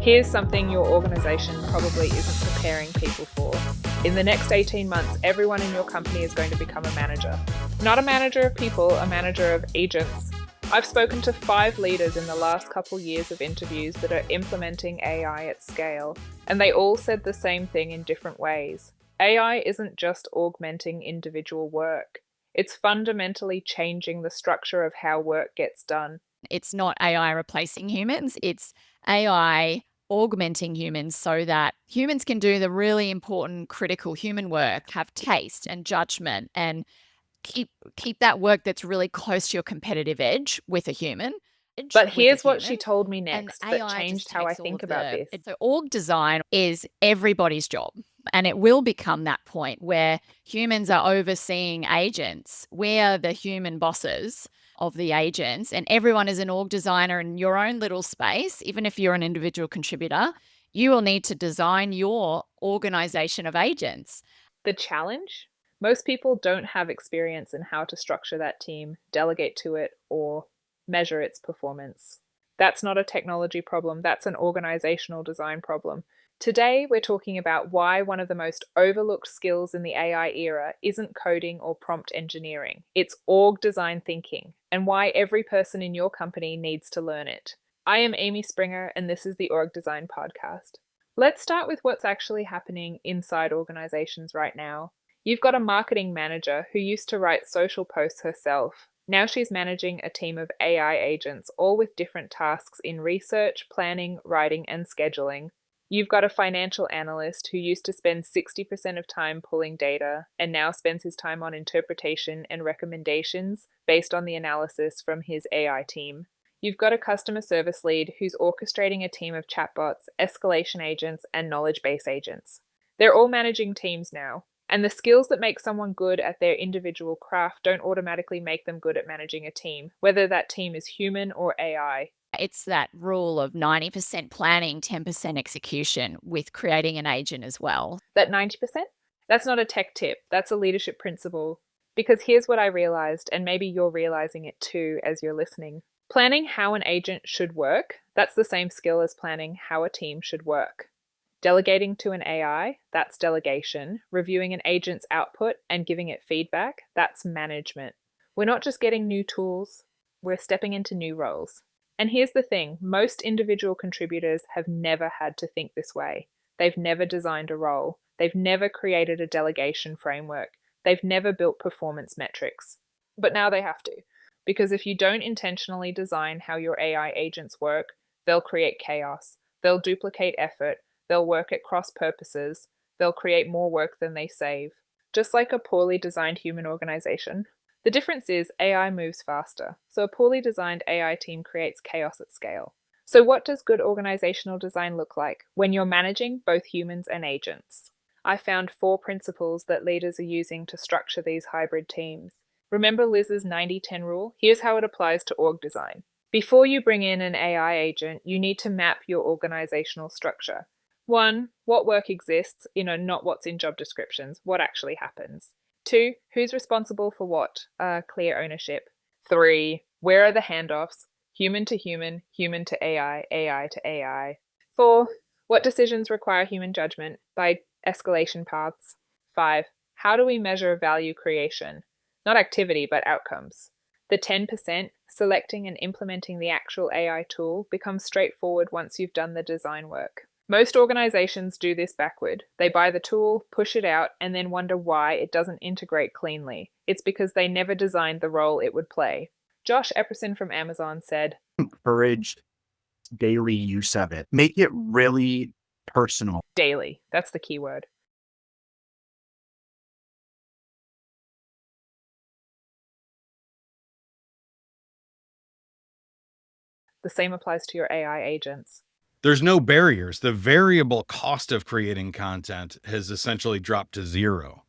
Here's something your organization probably isn't preparing people for. In the next 18 months, everyone in your company is going to become a manager. Not a manager of people, a manager of agents. I've spoken to 5 leaders in the last couple years of interviews that are implementing AI at scale, and they all said the same thing in different ways. AI isn't just augmenting individual work. It's fundamentally changing the structure of how work gets done. It's not AI replacing humans, it's AI augmenting humans so that humans can do the really important, critical human work, have taste and judgment, and keep that work that's really close to your competitive edge with a human. But here's what she told me And next that AI just changed how I takes all think of about this. so org design is everybody's job. And it will become that point where humans are overseeing agents. We're the human bosses of the agents, and everyone is an org designer in your own little space. Even if you're an individual contributor, you will need to design your organization of agents. The challenge? Most people don't have experience in how to structure that team, delegate to it, or measure its performance. That's not a technology problem, that's an organizational design problem. Today, we're talking about why one of the most overlooked skills in the AI era isn't coding or prompt engineering. It's org design thinking, and why every person in your company needs to learn it. I am Amy Springer, and this is the Org Design Podcast. Let's start with what's actually happening inside organizations right now. You've got a marketing manager who used to write social posts herself. Now she's managing a team of AI agents, all with different tasks in research, planning, writing, and scheduling. You've got a financial analyst who used to spend 60% of time pulling data and now spends his time on interpretation and recommendations based on the analysis from his AI team. You've got a customer service lead who's orchestrating a team of chatbots, escalation agents, and knowledge base agents. They're all managing teams now, and the skills that make someone good at their individual craft don't automatically make them good at managing a team, whether that team is human or AI. It's that rule of 90% planning, 10% execution with creating an agent as well. That 90%? That's not a tech tip, that's a leadership principle. Because here's what I realized, and maybe you're realizing it too as you're listening. Planning how an agent should work, that's the same skill as planning how a team should work. Delegating to an AI, that's delegation. Reviewing an agent's output and giving it feedback, that's management. We're not just getting new tools, we're stepping into new roles. And here's the thing, most individual contributors have never had to think this way. They've never designed a role. They've never created a delegation framework. They've never built performance metrics. But now they have to. Because if you don't intentionally design how your AI agents work, they'll create chaos. They'll duplicate effort. They'll work at cross purposes. They'll create more work than they save. Just like a poorly designed human organization. The difference is AI moves faster, so a poorly designed AI team creates chaos at scale. So what does good organizational design look like when you're managing both humans and agents? I found 4 principles that leaders are using to structure these hybrid teams. Remember Liz's 90-10 rule? Here's how it applies to org design. Before you bring in an AI agent, you need to map your organizational structure. 1, what work exists, not what's in job descriptions, what actually happens. 2, who's responsible for what? Clear ownership. 3, where are the handoffs? Human to human, human to AI, AI to AI. 4, what decisions require human judgment by escalation paths? 5, how do we measure value creation? Not activity, but outcomes. The 10%, selecting and implementing the actual AI tool, becomes straightforward once you've done the design work. Most organizations do this backward. They buy the tool, push it out, and then wonder why it doesn't integrate cleanly. It's because they never designed the role it would play. Josh Epperson from Amazon said, "Encourage daily use of it. Make it really personal." Daily. That's the key word. The same applies to your AI agents. There's no barriers. The variable cost of creating content has essentially dropped to 0.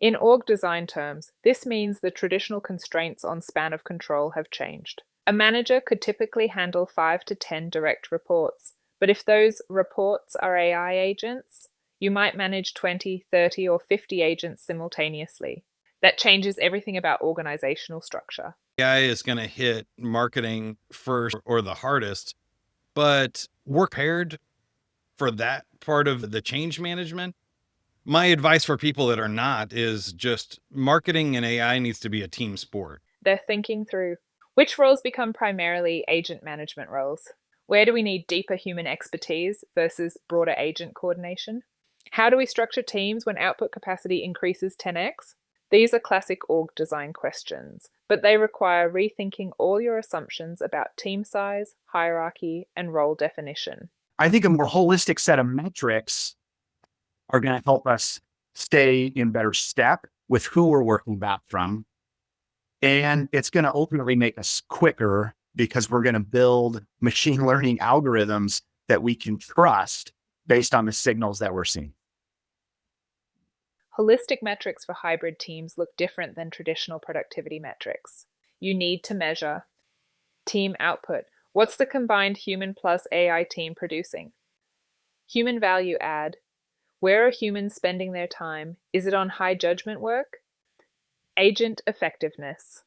In org design terms, this means the traditional constraints on span of control have changed. A manager could typically handle 5 to 10 direct reports, but if those reports are AI agents, you might manage 20, 30, or 50 agents simultaneously. That changes everything about organizational structure. AI is going to hit marketing first or the hardest, but we're prepared for that part of the change management. My advice for people that are not is just marketing and AI needs to be a team sport. They're thinking through which roles become primarily agent management roles. Where do we need deeper human expertise versus broader agent coordination? How do we structure teams when output capacity increases 10x? These are classic org design questions, but they require rethinking all your assumptions about team size, hierarchy, and role definition. I think a more holistic set of metrics are going to help us stay in better step with who we're working back from. And it's going to ultimately make us quicker because we're going to build machine learning algorithms that we can trust based on the signals that we're seeing. Holistic metrics for hybrid teams look different than traditional productivity metrics. You need to measure team output. What's the combined human plus AI team producing? Human value add. Where are humans spending their time? Is it on high judgment work? Agent effectiveness.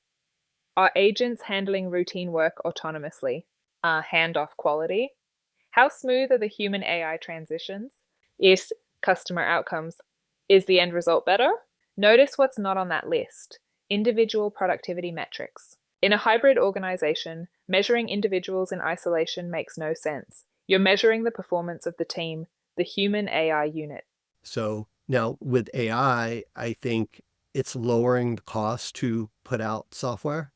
Are agents handling routine work autonomously? Handoff quality. How smooth are the human AI transitions? Is customer outcomes? Is the end result better? Notice what's not on that list. Individual productivity metrics. In a hybrid organization, measuring individuals in isolation makes no sense. You're measuring the performance of the team, the human AI unit. So now with AI, I think it's lowering the cost to put out software.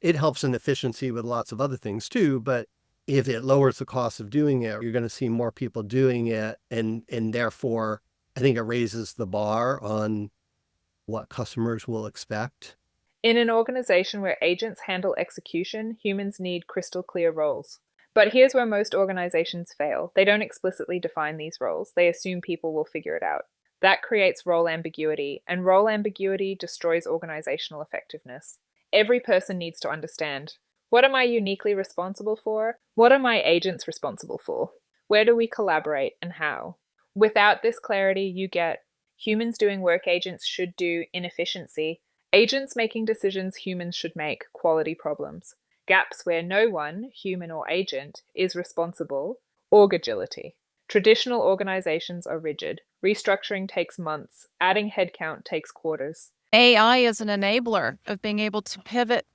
It helps in efficiency with lots of other things too, but if it lowers the cost of doing it, you're going to see more people doing it. And therefore, I think it raises the bar on what customers will expect. In an organization where agents handle execution, humans need crystal clear roles. But here's where most organizations fail. They don't explicitly define these roles. They assume people will figure it out. That creates role ambiguity, and role ambiguity destroys organizational effectiveness. Every person needs to understand, what am I uniquely responsible for? What are my agents responsible for? Where do we collaborate and how? Without this clarity, you get humans doing work agents should do inefficiency, agents making decisions humans should make quality problems, gaps where no one, human or agent, is responsible, org agility. Traditional organizations are rigid. Restructuring takes months. Adding headcount takes quarters. AI is an enabler of being able to pivot,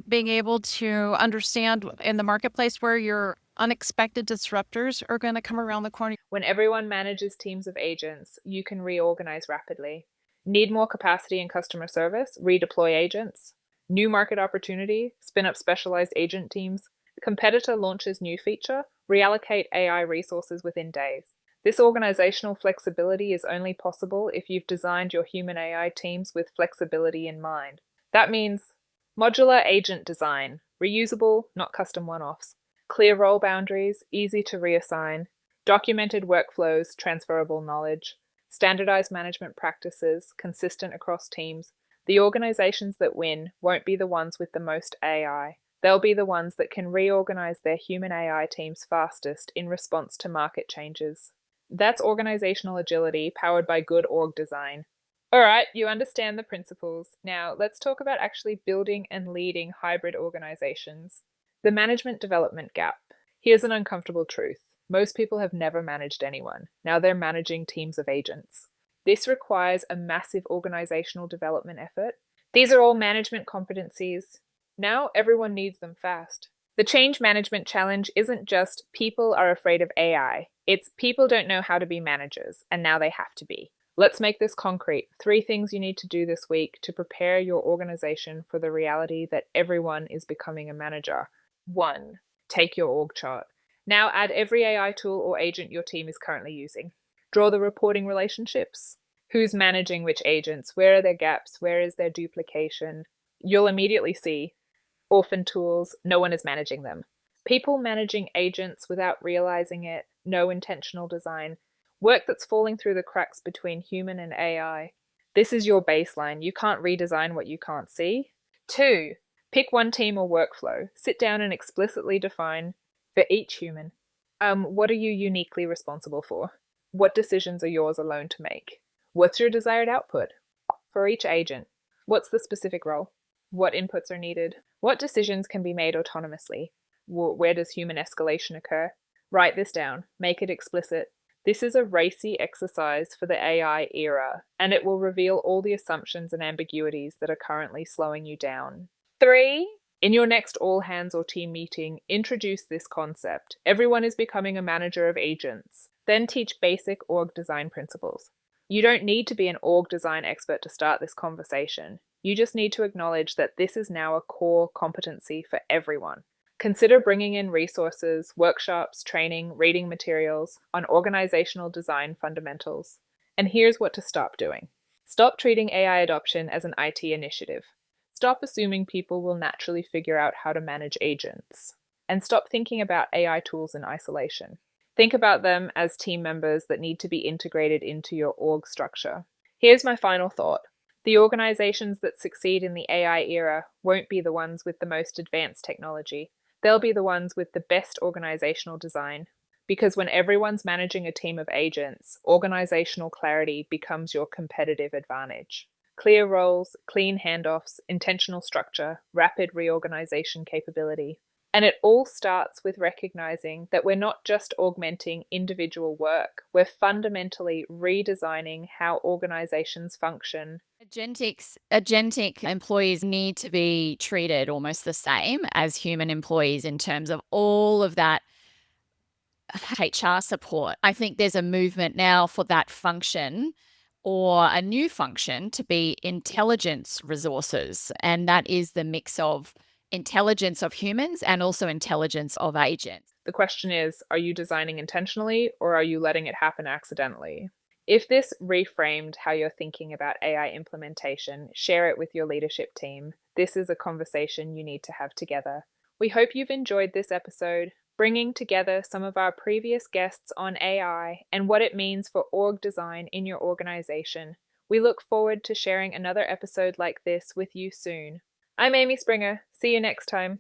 being able to understand in the marketplace where your unexpected disruptors are going to come around the corner. When everyone manages teams of agents, you can reorganize rapidly. Need more capacity in customer service? Redeploy agents. New market opportunity? Spin up specialized agent teams. Competitor launches new feature? Reallocate AI resources within days. This organizational flexibility is only possible if you've designed your human AI teams with flexibility in mind. That means modular agent design, reusable, not custom one-offs, clear role boundaries, easy to reassign, documented workflows, transferable knowledge, standardized management practices, consistent across teams. The organizations that win won't be the ones with the most AI. They'll be the ones that can reorganize their human AI teams fastest in response to market changes. That's organizational agility powered by good org design. All right, you understand the principles. Now let's talk about actually building and leading hybrid organizations. The management development gap. Here's an uncomfortable truth. Most people have never managed anyone. Now they're managing teams of agents. This requires a massive organizational development effort. These are all management competencies. Now everyone needs them fast. The change management challenge isn't just people are afraid of AI. It's people don't know how to be managers, and now they have to be. Let's make this concrete. 3 things you need to do this week to prepare your organization for the reality that everyone is becoming a manager. 1. Take your org chart. Now add every AI tool or agent your team is currently using. Draw the reporting relationships. Who's managing which agents? Where are their gaps? Where is their duplication? You'll immediately see orphan tools, no one is managing them. People managing agents without realizing it, no intentional design. Work that's falling through the cracks between human and AI. This is your baseline. You can't redesign what you can't see. 2. Pick one team or workflow. Sit down and explicitly define for each human. What are you uniquely responsible for? What decisions are yours alone to make? What's your desired output? For each agent, what's the specific role? What inputs are needed? What decisions can be made autonomously? Where does human escalation occur? Write this down, make it explicit. This is a racy exercise for the AI era, and it will reveal all the assumptions and ambiguities that are currently slowing you down. 3. In your next all hands or team meeting, introduce this concept. Everyone is becoming a manager of agents. Then teach basic org design principles. You don't need to be an org design expert to start this conversation. You just need to acknowledge that this is now a core competency for everyone. Consider bringing in resources, workshops, training, reading materials on organizational design fundamentals. And here's what to stop doing. Stop treating AI adoption as an IT initiative. Stop assuming people will naturally figure out how to manage agents. And stop thinking about AI tools in isolation. Think about them as team members that need to be integrated into your org structure. Here's my final thought. The organizations that succeed in the AI era won't be the ones with the most advanced technology. They'll be the ones with the best organizational design. Because when everyone's managing a team of agents, organizational clarity becomes your competitive advantage. Clear roles, clean handoffs, intentional structure, rapid reorganization capability. And it all starts with recognizing that we're not just augmenting individual work, we're fundamentally redesigning how organizations function. Agentic employees need to be treated almost the same as human employees in terms of all of that HR support. I think there's a movement now for that function or a new function to be intelligence resources. And that is the mix of intelligence of humans and also intelligence of agents. The question is, are you designing intentionally or are you letting it happen accidentally? If this reframed how you're thinking about AI implementation, share it with your leadership team. This is a conversation you need to have together. We hope you've enjoyed this episode, bringing together some of our previous guests on AI and what it means for org design in your organization. We look forward to sharing another episode like this with you soon. I'm Amy Springer. See you next time.